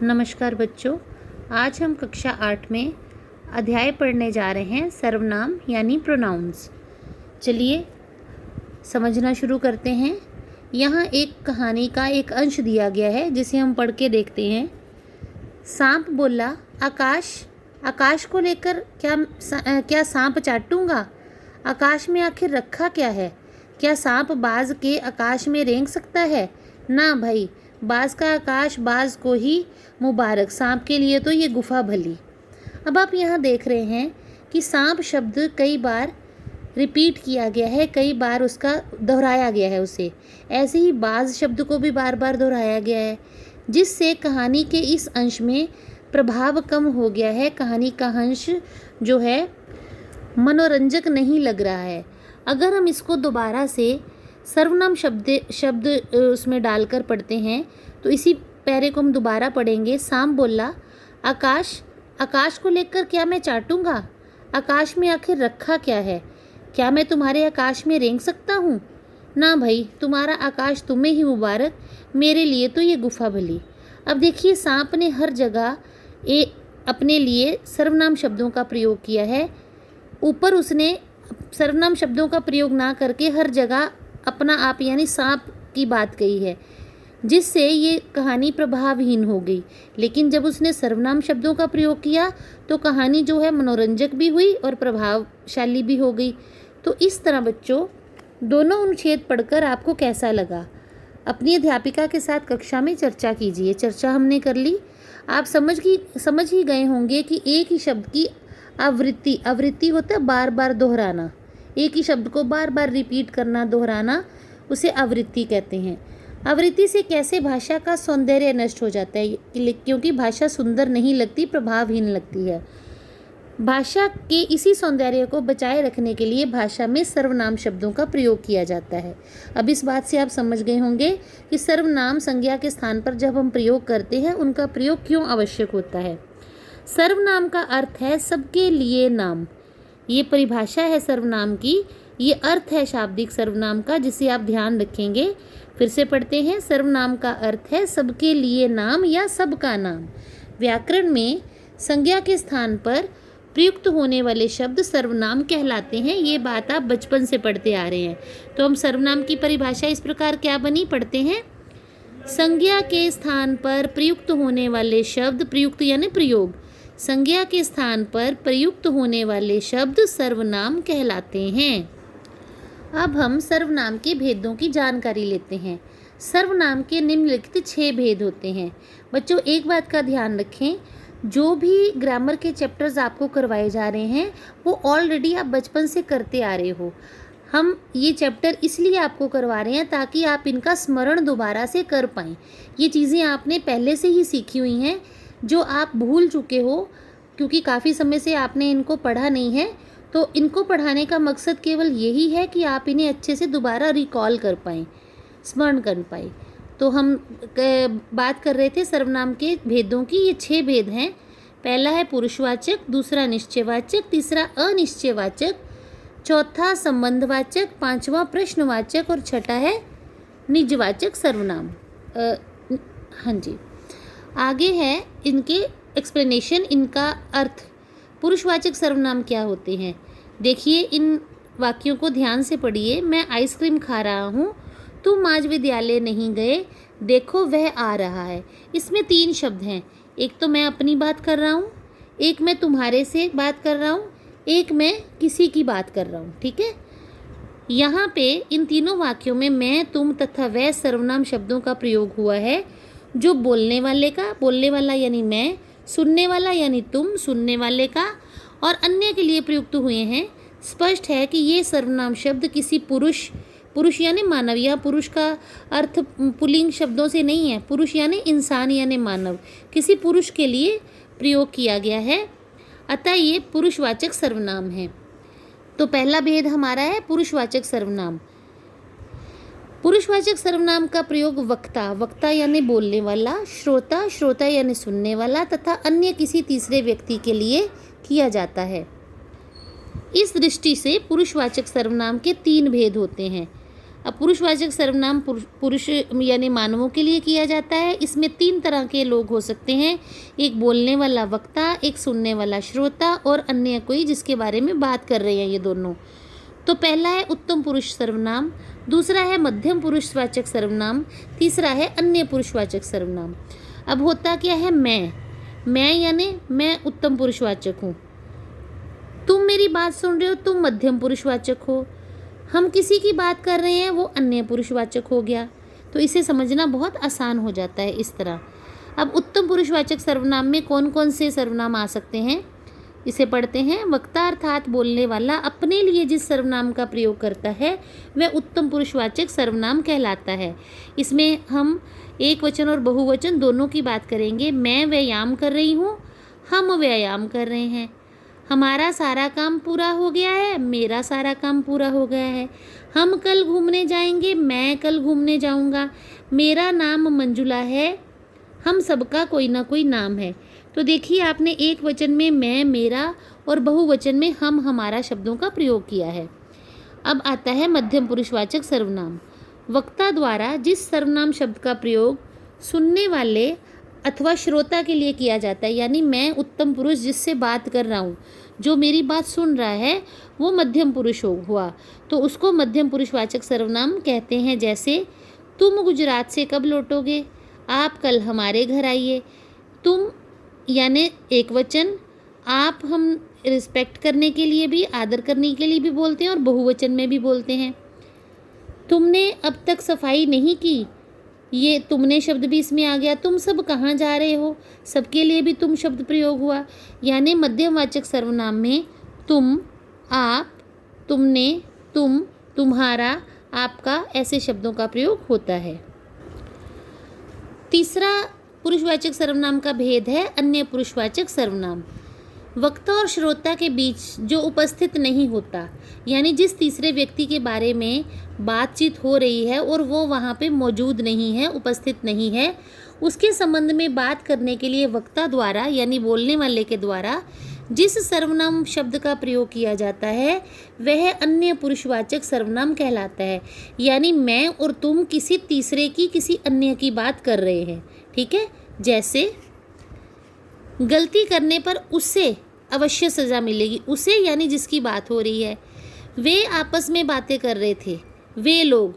नमस्कार बच्चों, आज हम कक्षा 8 में अध्याय पढ़ने जा रहे हैं सर्वनाम यानी प्रोनाउंस। चलिए समझना शुरू करते हैं। यहाँ एक कहानी का एक अंश दिया गया है जिसे हम पढ़ के देखते हैं। सांप बोला, आकाश को लेकर क्या सांप चाटूंगा? आकाश में आखिर रखा क्या है? क्या सांप बाज के आकाश में रेंग सकता है? ना भाई, बाज का आकाश बाज को ही मुबारक, सांप के लिए तो ये गुफा भली। अब आप यहाँ देख रहे हैं कि सांप शब्द कई बार रिपीट किया गया है, कई बार उसका दोहराया गया है उसे। ऐसे ही बाज शब्द को भी बार बार दोहराया गया है, जिससे कहानी के इस अंश में प्रभाव कम हो गया है। कहानी का अंश जो है मनोरंजक नहीं लग रहा है। अगर हम इसको दोबारा से सर्वनाम शब्द उसमें डालकर पढ़ते हैं तो इसी पैरे को हम दोबारा पढ़ेंगे। सांप बोला, आकाश को लेकर क्या मैं चाटूंगा? आकाश में आखिर रखा क्या है? क्या मैं तुम्हारे आकाश में रेंग सकता हूँ? ना भाई, तुम्हारा आकाश तुम्हें ही मुबारक, मेरे लिए तो ये गुफा भली। अब देखिए, सांप ने हर जगह अपने लिए सर्वनाम शब्दों का प्रयोग किया है। ऊपर उसने सर्वनाम शब्दों का प्रयोग ना करके हर जगह अपना आप यानी सांप की बात कही है, जिससे ये कहानी प्रभावहीन हो गई। लेकिन जब उसने सर्वनाम शब्दों का प्रयोग किया तो कहानी जो है मनोरंजक भी हुई और प्रभावशाली भी हो गई। तो इस तरह बच्चों, दोनों अनुच्छेद पढ़कर आपको कैसा लगा? अपनी अध्यापिका के साथ कक्षा में चर्चा कीजिए। चर्चा हमने कर ली, आप समझ ही गए होंगे कि एक ही शब्द की आवृत्ति होता है बार बार दोहराना। एक ही शब्द को बार बार रिपीट करना, दोहराना, उसे आवृत्ति कहते हैं। आवृत्ति से कैसे भाषा का सौंदर्य नष्ट हो जाता है, क्योंकि भाषा सुंदर नहीं लगती, प्रभावहीन लगती है। भाषा के इसी सौंदर्य को बचाए रखने के लिए भाषा में सर्वनाम शब्दों का प्रयोग किया जाता है। अब इस बात से आप समझ गए होंगे कि सर्वनाम संज्ञा के स्थान पर जब हम प्रयोग करते हैं उनका प्रयोग क्यों आवश्यक होता है। सर्वनाम का अर्थ है सबके लिए नाम। ये परिभाषा है सर्वनाम की, ये अर्थ है शाब्दिक सर्वनाम का, जिसे आप ध्यान रखेंगे। फिर से पढ़ते हैं। सर्वनाम का अर्थ है सबके लिए नाम या सबका नाम। व्याकरण में संज्ञा के स्थान पर प्रयुक्त होने वाले शब्द सर्वनाम कहलाते हैं। ये बात आप बचपन से पढ़ते आ रहे हैं। तो हम सर्वनाम की परिभाषा इस प्रकार क्या बनी, पढ़ते हैं। संज्ञा के स्थान पर प्रयुक्त होने वाले शब्द, प्रयुक्त यानी प्रयोग, संज्ञा के स्थान पर प्रयुक्त होने वाले शब्द सर्वनाम कहलाते हैं। अब हम सर्वनाम के भेदों की जानकारी लेते हैं। सर्वनाम के निम्नलिखित 6 भेद होते हैं। बच्चों, एक बात का ध्यान रखें, जो भी ग्रामर के चैप्टर्स आपको करवाए जा रहे हैं वो ऑलरेडी आप बचपन से करते आ रहे हो। हम ये चैप्टर इसलिए आपको करवा रहे हैं ताकि आप इनका स्मरण दोबारा से कर पाएँ। ये चीज़ें आपने पहले से ही सीखी हुई हैं जो आप भूल चुके हो, क्योंकि काफ़ी समय से आपने इनको पढ़ा नहीं है। तो इनको पढ़ाने का मकसद केवल यही है कि आप इन्हें अच्छे से दोबारा रिकॉल कर पाएँ, स्मरण कर पाएँ। तो हम बात कर रहे थे सर्वनाम के भेदों की। ये 6 भेद हैं। पहला है पुरुषवाचक, दूसरा निश्चयवाचक, तीसरा अनिश्चयवाचक, चौथा संबंधवाचक, पांचवा प्रश्नवाचक और छठा है निजवाचक सर्वनाम। हाँ जी, आगे है इनके एक्सप्लेनेशन, इनका अर्थ। पुरुषवाचक सर्वनाम क्या होते हैं? देखिए, इन वाक्यों को ध्यान से पढ़िए। मैं आइसक्रीम खा रहा हूँ, तुम आज विद्यालय नहीं गए, देखो वह आ रहा है। इसमें 3 शब्द हैं। एक तो मैं अपनी बात कर रहा हूँ, एक मैं तुम्हारे से बात कर रहा हूँ, एक मैं किसी की बात कर रहा हूँ। ठीक है, यहाँ पे इन तीनों वाक्यों में मैं, तुम तथा वह सर्वनाम शब्दों का प्रयोग हुआ है, जो बोलने वाला यानी मैं, सुनने वाला यानी तुम, सुनने वाले का, और अन्य के लिए प्रयुक्त हुए हैं। स्पष्ट है कि ये सर्वनाम शब्द किसी पुरुष यानी मानव, या पुरुष का अर्थ पुल्लिंग शब्दों से नहीं है। पुरुष यानी इंसान यानी मानव, किसी पुरुष के लिए प्रयोग किया गया है, अतः ये पुरुषवाचक सर्वनाम है। तो पहला भेद हमारा है पुरुषवाचक सर्वनाम। पुरुषवाचक सर्वनाम का प्रयोग वक्ता यानी बोलने वाला, श्रोता यानी सुनने वाला तथा अन्य किसी तीसरे व्यक्ति के लिए किया जाता है। इस दृष्टि से पुरुषवाचक सर्वनाम के 3 भेद होते हैं। अब पुरुषवाचक सर्वनाम पुरुष यानी मानवों के लिए किया जाता है। इसमें 3 तरह के लोग हो सकते हैं, एक बोलने वाला वक्ता, एक सुनने वाला श्रोता और अन्य कोई जिसके बारे में बात कर रहे हैं ये दोनों। तो पहला है उत्तम पुरुष सर्वनाम, दूसरा है मध्यम पुरुषवाचक सर्वनाम, तीसरा है अन्य पुरुषवाचक सर्वनाम। अब होता क्या है, मैं यानी मैं उत्तम पुरुषवाचक हूँ, तुम मेरी बात सुन रहे हो, तुम मध्यम पुरुषवाचक हो, हम किसी की बात कर रहे हैं वो अन्य पुरुषवाचक हो गया। तो इसे समझना बहुत आसान हो जाता है इस तरह। अब उत्तम पुरुषवाचक सर्वनाम में कौन कौन से सर्वनाम आ सकते हैं, इसे पढ़ते हैं। वक्ता अर्थात बोलने वाला अपने लिए जिस सर्वनाम का प्रयोग करता है वह उत्तम पुरुषवाचक सर्वनाम कहलाता है। इसमें हम एक वचन और बहुवचन दोनों की बात करेंगे। मैं व्यायाम कर रही हूँ, हम व्यायाम कर रहे हैं, हमारा सारा काम पूरा हो गया है, मेरा सारा काम पूरा हो गया है, हम कल घूमने जाएंगे, मैं कल घूमने जाऊंगा, मेरा नाम मंजुला है, हम सबका कोई ना कोई नाम है। तो देखिए आपने एक वचन में मैं, मेरा और बहुवचन में हम, हमारा शब्दों का प्रयोग किया है। अब आता है मध्यम पुरुषवाचक सर्वनाम। वक्ता द्वारा जिस सर्वनाम शब्द का प्रयोग सुनने वाले अथवा श्रोता के लिए किया जाता है, यानी मैं उत्तम पुरुष जिससे बात कर रहा हूँ, जो मेरी बात सुन रहा है वो मध्यम पुरुष हुआ, तो उसको मध्यम पुरुषवाचक सर्वनाम कहते हैं। जैसे तुम गुजरात से कब लौटोगे, आप कल हमारे घर आइए। तुम यानी एक वचन, आप हम रिस्पेक्ट करने के लिए भी, आदर करने के लिए भी बोलते हैं और बहुवचन में भी बोलते हैं। तुमने अब तक सफाई नहीं की, ये तुमने शब्द भी इसमें आ गया। तुम सब कहाँ जा रहे हो, सबके लिए भी तुम शब्द प्रयोग हुआ। यानी मध्यमवाचक सर्वनाम में तुम, आप, तुमने, तुम, तुम्हारा, आपका ऐसे शब्दों का प्रयोग होता है। तीसरा पुरुषवाचक सर्वनाम का भेद है अन्य पुरुषवाचक सर्वनाम। वक्ता और श्रोता के बीच जो उपस्थित नहीं होता, यानी जिस तीसरे व्यक्ति के बारे में बातचीत हो रही है और वो वहाँ पे मौजूद नहीं है, उपस्थित नहीं है, उसके संबंध में बात करने के लिए वक्ता द्वारा यानी बोलने वाले के द्वारा जिस सर्वनाम शब्द का प्रयोग किया जाता है वह अन्य पुरुषवाचक सर्वनाम कहलाता है। यानी मैं और तुम किसी तीसरे की, किसी अन्य की बात कर रहे हैं, ठीक है। जैसे गलती करने पर उससे अवश्य सज़ा मिलेगी, उसे यानी जिसकी बात हो रही है। वे आपस में बातें कर रहे थे, वे लोग,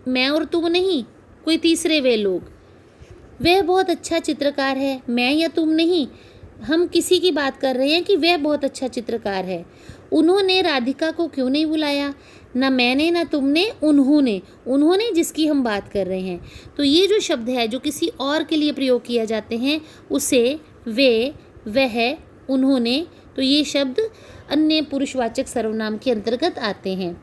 मैं और तुम नहीं, कोई तीसरे वे लोग। वह बहुत अच्छा चित्रकार है, मैं या तुम नहीं, हम किसी की बात कर रहे हैं कि वह बहुत अच्छा चित्रकार है। उन्होंने राधिका को क्यों नहीं बुलाया, ना मैंने ना तुमने, उन्होंने जिसकी हम बात कर रहे हैं। तो ये जो शब्द है जो किसी और के लिए प्रयोग किया जाते हैं उसे वे, वह, उन्होंने, तो ये शब्द अन्य पुरुषवाचक सर्वनाम के अंतर्गत आते हैं।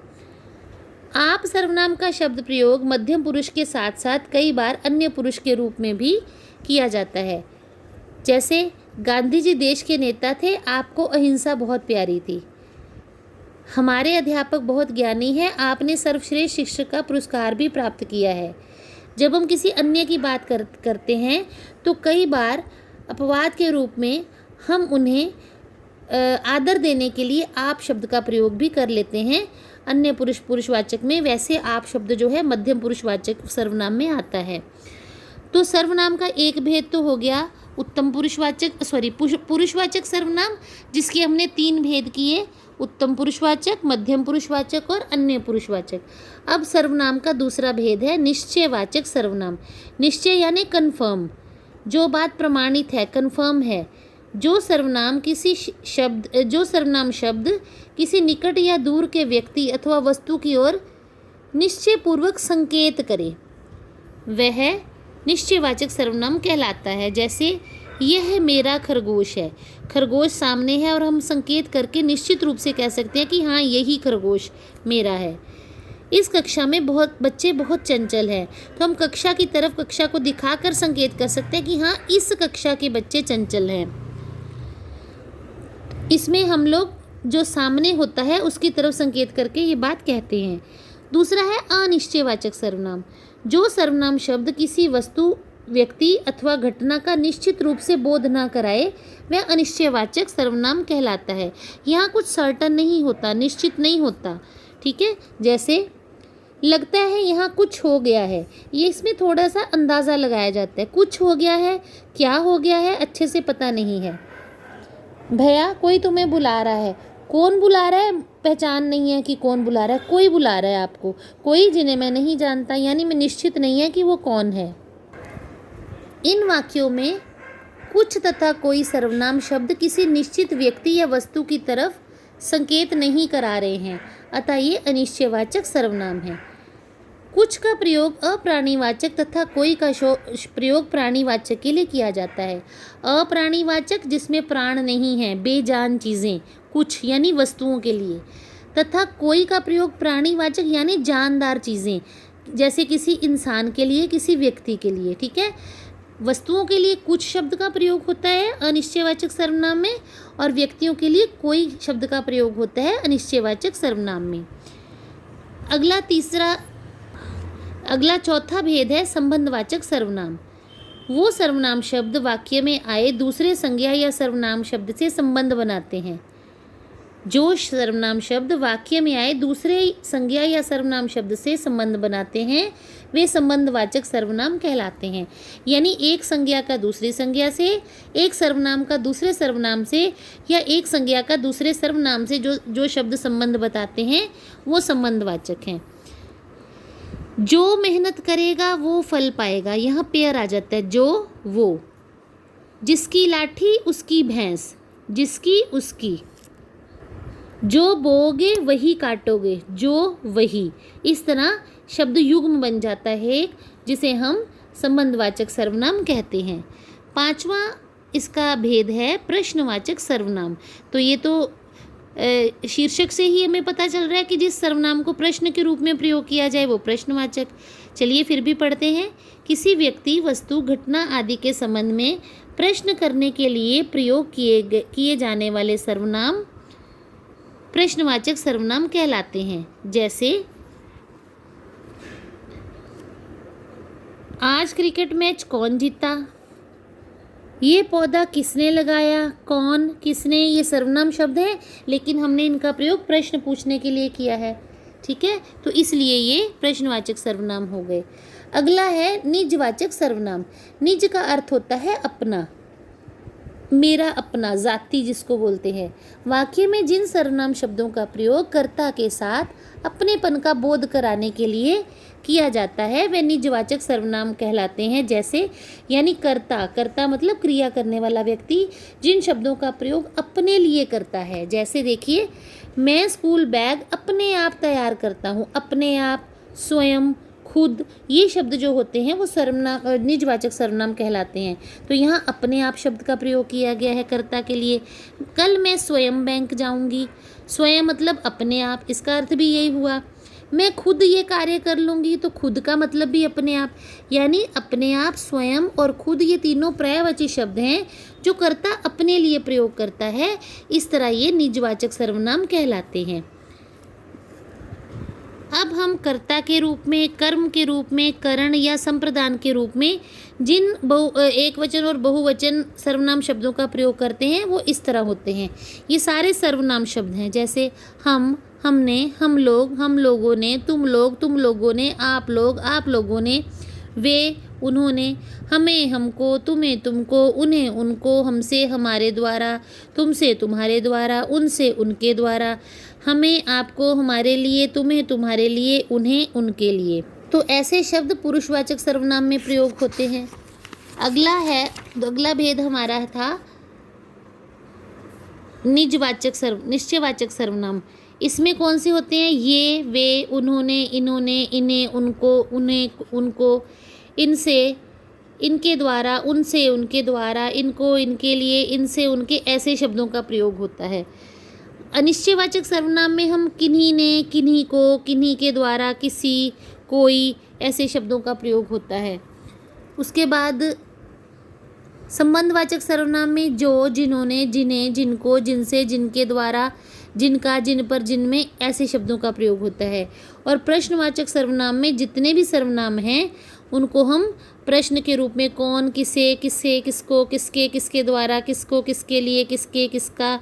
आप सर्वनाम का शब्द प्रयोग मध्यम पुरुष के साथ साथ कई बार अन्य पुरुष के रूप में भी किया जाता है। जैसे गांधी जी देश के नेता थे, आपको अहिंसा बहुत प्यारी थी। हमारे अध्यापक बहुत ज्ञानी हैं, आपने सर्वश्रेष्ठ शिक्षक का पुरस्कार भी प्राप्त किया है। जब हम किसी अन्य की बात करते हैं तो कई बार अपवाद के रूप में हम उन्हें आदर देने के लिए आप शब्द का प्रयोग भी कर लेते हैं अन्य पुरुषवाचक में। वैसे आप शब्द जो है मध्यम पुरुषवाचक सर्वनाम में आता है। तो सर्वनाम का एक भेद तो हो गया उत्तम पुरुषवाचक सर्वनाम, जिसके हमने 3 भेद किए, उत्तम पुरुषवाचक, मध्यम पुरुषवाचक और अन्य पुरुषवाचक। अब सर्वनाम का दूसरा भेद है निश्चयवाचक सर्वनाम। निश्चय यानी कन्फर्म, जो बात प्रमाणित है, कन्फर्म है। जो सर्वनाम शब्द किसी निकट या दूर के व्यक्ति अथवा वस्तु की ओर निश्चयपूर्वक संकेत करे वह निश्चयवाचक सर्वनाम कहलाता है। जैसे यह मेरा खरगोश है, खरगोश सामने है और हम संकेत करके निश्चित रूप से कह सकते हैं कि हाँ यही खरगोश मेरा है। इस कक्षा में बच्चे बहुत चंचल हैं, तो हम कक्षा की तरफ कक्षा को दिखाकर संकेत कर सकते हैं कि हाँ इस कक्षा के बच्चे चंचल हैं। इसमें हम लोग जो सामने होता है उसकी तरफ संकेत करके ये बात कहते हैं। दूसरा है अनिश्चयवाचक सर्वनाम। जो सर्वनाम शब्द किसी वस्तु, व्यक्ति अथवा घटना का निश्चित रूप से बोध ना कराए वह अनिश्चयवाचक सर्वनाम कहलाता है। यहाँ कुछ सर्टन नहीं होता, निश्चित नहीं होता, ठीक है। जैसे लगता है यहाँ कुछ हो गया है, ये इसमें थोड़ा सा अंदाज़ा लगाया जाता है। कुछ हो गया है, क्या हो गया है अच्छे से पता नहीं है। भैया कोई तुम्हें बुला रहा है। कौन बुला रहा है, पहचान नहीं है कि कौन बुला रहा है, कोई बुला रहा है आपको, कोई जिन्हें मैं नहीं जानता, यानी मैं निश्चित नहीं है कि वो कौन है। इन वाक्यों में कुछ तथा कोई सर्वनाम शब्द किसी निश्चित व्यक्ति या वस्तु की तरफ संकेत नहीं करा रहे हैं, अतः ये अनिश्चयवाचक सर्वनाम है। कुछ का प्रयोग अप्राणीवाचक तथा कोई का प्रयोग प्राणीवाचक के लिए किया जाता है। अप्राणीवाचक जिसमें प्राण नहीं है, बेजान चीज़ें, कुछ यानी वस्तुओं के लिए, तथा कोई का प्रयोग प्राणीवाचक यानी जानदार चीज़ें, जैसे किसी इंसान के लिए, किसी व्यक्ति के लिए। ठीक है, वस्तुओं के लिए कुछ शब्द का प्रयोग होता है अनिश्चयवाचक सर्वनाम में, और व्यक्तियों के लिए कोई शब्द का प्रयोग होता है अनिश्चयवाचक सर्वनाम में। अगला चौथा भेद है संबंधवाचक सर्वनाम। वो सर्वनाम शब्द वाक्य में आए दूसरे संज्ञा या सर्वनाम शब्द से संबंध बनाते हैं। जो सर्वनाम शब्द वाक्य में आए दूसरे संज्ञा या सर्वनाम शब्द से संबंध बनाते हैं वे संबंधवाचक सर्वनाम कहलाते हैं। यानी एक संज्ञा का दूसरी संज्ञा से, एक सर्वनाम का दूसरे सर्वनाम से, या एक संज्ञा का दूसरे सर्वनाम से जो शब्द संबंध बताते हैं वो संबंधवाचक हैं। जो मेहनत करेगा वो फल पाएगा, यहाँ पेयर आ जाता है, जो वो। जिसकी लाठी उसकी भैंस, जिसकी उसकी। जो बोओगे वही काटोगे, जो वही। इस तरह शब्द युग्म बन जाता है जिसे हम संबंधवाचक सर्वनाम कहते हैं। पांचवा इसका भेद है प्रश्नवाचक सर्वनाम। तो ये तो शीर्षक से ही हमें पता चल रहा है कि जिस सर्वनाम को प्रश्न के रूप में प्रयोग किया जाए वो प्रश्नवाचक। चलिए फिर भी पढ़ते हैं। किसी व्यक्ति, वस्तु, घटना आदि के संबंध में प्रश्न करने के लिए प्रयोग किए जाने वाले सर्वनाम प्रश्नवाचक सर्वनाम कहलाते हैं। जैसे आज क्रिकेट मैच कौन जीता, ये पौधा किसने लगाया, कौन, किसने, ये सर्वनाम शब्द हैं, लेकिन हमने इनका प्रयोग प्रश्न पूछने के लिए किया है। ठीक है, तो इसलिए ये प्रश्नवाचक सर्वनाम हो गए। अगला है निजवाचक सर्वनाम। निज का अर्थ होता है अपना, मेरा अपना, जाति जिसको बोलते हैं। वाक्य में जिन सर्वनाम शब्दों का प्रयोग कर्ता के साथ अपनेपन का बोध कराने के लिए किया जाता है वे निजवाचक सर्वनाम कहलाते हैं। जैसे यानी कर्ता, कर्ता मतलब क्रिया करने वाला व्यक्ति जिन शब्दों का प्रयोग अपने लिए करता है। जैसे देखिए, मैं स्कूल बैग अपने आप तैयार करता हूँ, अपने आप, स्वयं, खुद, ये शब्द जो होते हैं वो सर्वनाम, निजवाचक सर्वनाम कहलाते हैं। तो यहाँ अपने आप शब्द का प्रयोग किया गया है कर्ता के लिए। कल मैं स्वयं बैंक जाऊँगी, स्वयं मतलब अपने आप, इसका अर्थ भी यही हुआ। मैं खुद ये कार्य कर लूँगी, तो खुद का मतलब भी अपने आप, यानी अपने आप, स्वयं और खुद, ये तीनों पर्यायवाची शब्द हैं जो कर्ता अपने लिए प्रयोग करता है। इस तरह ये निजवाचक सर्वनाम कहलाते हैं। अब हम कर्ता के रूप में, कर्म के रूप में, करण या संप्रदान के रूप में जिन एक वचन और बहुवचन सर्वनाम शब्दों का प्रयोग करते हैं वो इस तरह होते हैं। ये सारे सर्वनाम शब्द हैं। जैसे हम, हमने, हम लोग, हम लोगों ने, तुम लोग, तुम लोगों ने, आप लोग, आप लोगों ने, वे, उन्होंने, हमें, हमको, तुम्हें, तुमको, उन्हें, उनको, हमसे, हमारे द्वारा, तुमसे, तुम्हारे द्वारा, उनसे, उनके द्वारा, हमें, आपको, हमारे लिए, तुम्हें, तुम्हारे लिए, उन्हें, उनके लिए। तो ऐसे शब्द पुरुषवाचक सर्वनाम में प्रयोग होते हैं। अगला भेद हमारा था निश्चयवाचक सर्वनाम। इसमें कौन से होते हैं? ये, वे, उन्होंने, इन्होंने, इन्हें, उनको, उन्हें, उनको, इनसे, इनके द्वारा, उनसे, उनके द्वारा, इनको, इनके लिए, इनसे, उनके, ऐसे शब्दों का प्रयोग होता है। अनिश्चयवाचक सर्वनाम में हम किन्हीं ने, किन्हीं को, किन्हीं के द्वारा, किसी, कोई, ऐसे शब्दों का प्रयोग होता है। उसके बाद संबंधवाचक सर्वनाम में जो, जिन्होंने, जिन्हें, जिनको, जिनसे, जिनके द्वारा, जिनका, जिन पर, जिनमें, ऐसे शब्दों का प्रयोग होता है। और प्रश्नवाचक सर्वनाम में जितने भी सर्वनाम हैं उनको हम प्रश्न के रूप में कौन, किसे, किससे, किसको, किसके, किसके द्वारा, किसको, किसके लिए, किसके, किसका,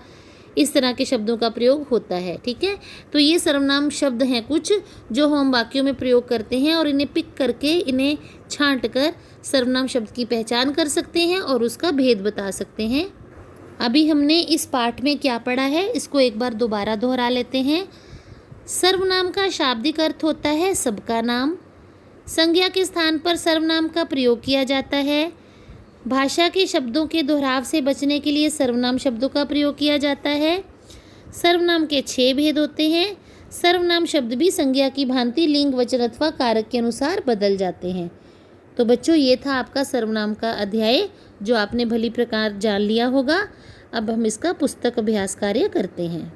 इस तरह के शब्दों का प्रयोग होता है। ठीक है, तो ये सर्वनाम शब्द हैं कुछ जो हम वाक्यों में प्रयोग करते हैं और इन्हें पिक करके, इन्हें छांट कर सर्वनाम शब्द की पहचान कर सकते हैं और उसका भेद बता सकते हैं। अभी हमने इस पाठ में क्या पढ़ा है, इसको एक बार दोबारा दोहरा लेते हैं। सर्वनाम का शाब्दिक अर्थ होता है सबका नाम। संज्ञा के स्थान पर सर्वनाम का प्रयोग किया जाता है। भाषा के शब्दों के दोहराव से बचने के लिए सर्वनाम शब्दों का प्रयोग किया जाता है। सर्वनाम के 6 भेद होते हैं। सर्वनाम शब्द भी संज्ञा की भांति लिंग, वचन अथवा कारक के अनुसार बदल जाते हैं। तो बच्चों, ये था आपका सर्वनाम का अध्याय जो आपने भली प्रकार जान लिया होगा। अब हम इसका पुस्तक अभ्यास कार्य करते हैं।